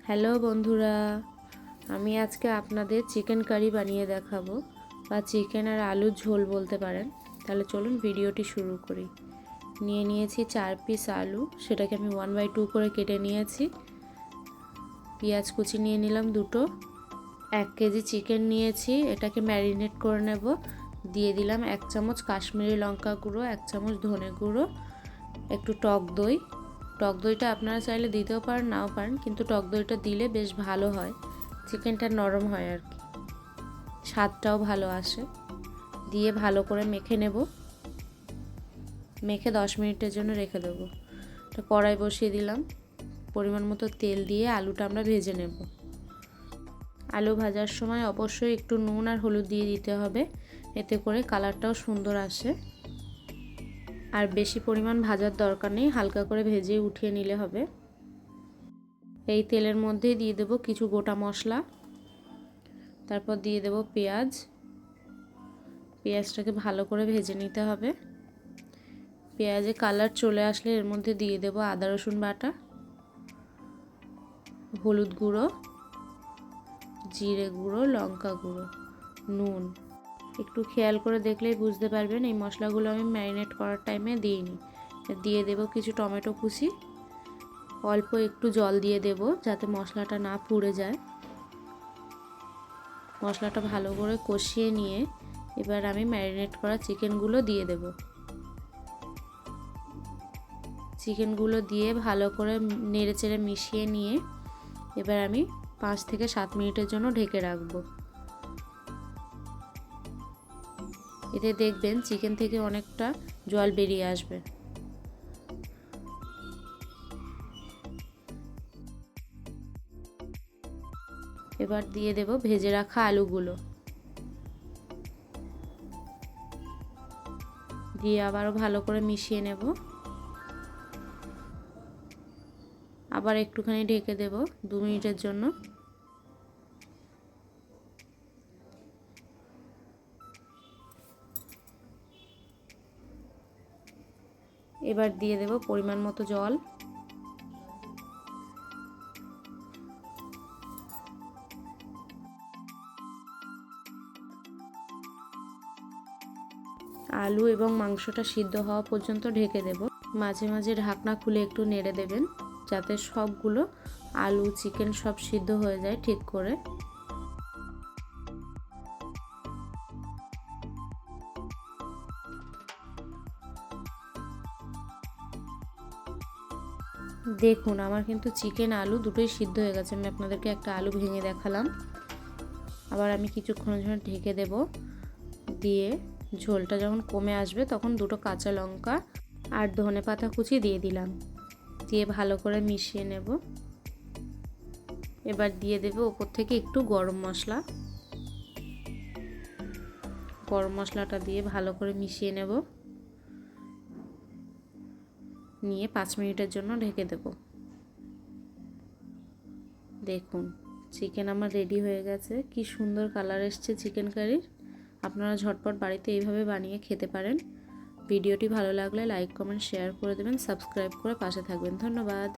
Hello বন্ধুরা, আমি আজকে আপনাদের চিকেন কারি বানিয়ে দেখাবো, বা চিকেন আর আলুর ঝোল বলতে পারেন। তাহলে চলুন ভিডিওটি শুরু করি। নিয়ে নিয়েছি 4 পিস আলু, সেটাকে আমি 1/2 করে কেটে নিয়েছি। পেঁয়াজ কুচি নিয়ে নিলাম 2টো। 1 কেজি চিকেন নিয়েছি, এটাকে ম্যারিনেট করে নেব। দিয়ে দিলাম 1 চামচ কাশ্মীরি লঙ্কা গুঁড়ো, 1 চামচ ধনে গুঁড়ো, একটু টক দই। টক দইটা আপনারা চাইলে দিতেও পারেন, নাও পারেন, কিন্তু টক দইটা দিলে বেশ ভালো হয়, চিকেনটা নরম হয় আর কি, স্বাদটাও ভালো আসে। দিয়ে ভালো করে মেখে নেব। মেখে 10 মিনিটের জন্য রেখে দেবো। তো কড়াই বসিয়ে দিলাম, পরিমাণ মতো তেল দিয়ে আলুটা আমরা ভেজে নেব। আলু ভাজার সময় অবশ্যই একটু নুন আর হলুদ দিয়ে দিতে হবে, এতে করে কালারটাও সুন্দর আসে। আর বেশি পরিমাণ ভাজার দরকার নেই, হালকা করে ভেজে উঠিয়ে নিলে হবে। এই তেলের মধ্যে দিয়ে দেব কিছু গোটা মশলা, তারপর দিয়ে দেব পেঁয়াজ। পেঁয়াজটাকে ভালো করে ভেজে নিতে হবে। পেঁয়াজে কালার চলে আসলে এর মধ্যে দিয়ে দেব আদা রসুন বাটা, হলুদ গুঁড়ো, জিরে গুঁড়ো, লঙ্কা গুঁড়ো, নুন। একটু খেয়াল করে দেখলেই বুঝতে পারবেন এই মশলাগুলো আমি ম্যারিনেট করার টাইমে দিইনি। দিয়ে দেব কিছু টমেটো কুচি, অল্প একটু জল দিয়ে দেব যাতে মশলাটা না পুড়ে যায়। মশলাটা ভালো করে কষিয়ে নিয়ে এবার আমি ম্যারিনেট করা চিকেনগুলো দিয়ে দেব। চিকেনগুলো দিয়ে ভালো করে নেড়েচেড়ে মিশিয়ে নিয়ে এবার আমি 5 থেকে 7 মিনিটের জন্য ঢেকে রাখবো। এতে দেখবেন চিকেন থেকে অনেকটা জল বেরিয়ে আসবে। এবার দিয়ে দেব ভেজে রাখা আলুগুলো, দিয়ে আবারও ভালো করে মিশিয়ে নেব। আবার একটুখানি ঢেকে দেব 2 মিনিটের জন্য। এবার দিয়ে দেব পরিমাণ মতো জল। আলু এবং মাংসটা সিদ্ধ হওয়া পর্যন্ত ঢেকে দেব। মাঝে মাঝে ঢাকনা খুলে একটু নেড়ে দেবেন যাতে সবগুলো আলু চিকেন সব সিদ্ধ হয়ে যায় ঠিক করে। দেখুন আমার কিন্তু চিকেন আলু দুটোই সিদ্ধ হয়ে গেছে। আমি আপনাদেরকে একটা আলু ভেঙে দেখালাম। আবার আমি কিছুক্ষণের জন্য ঢেকে দেব। দিয়ে ঝোলটা যখন কমে আসবে তখন 2টো কাঁচা লঙ্কা আর ধনেপাতা কুচি দিয়ে দিলাম। দিয়ে ভালো করে মিশিয়ে নেব। এবার দিয়ে দেব ওপর থেকে একটু গরম মশলা। গরম মশলাটা দিয়ে ভালো করে মিশিয়ে নেব, নিয়ে 5 মিনিটের জন্য ঢেকে দেব। দেখুন চিকেন আমার রেডি হয়ে গেছে, কি সুন্দর কালার এসছে চিকেন কারির। আপনারা ঝটপট বাড়িতে এইভাবে বানিয়ে খেতে পারেন। ভিডিওটি ভালো লাগলে লাইক কমেন্ট শেয়ার করে দেবেন, সাবস্ক্রাইব করে পাশে থাকবেন। ধন্যবাদ।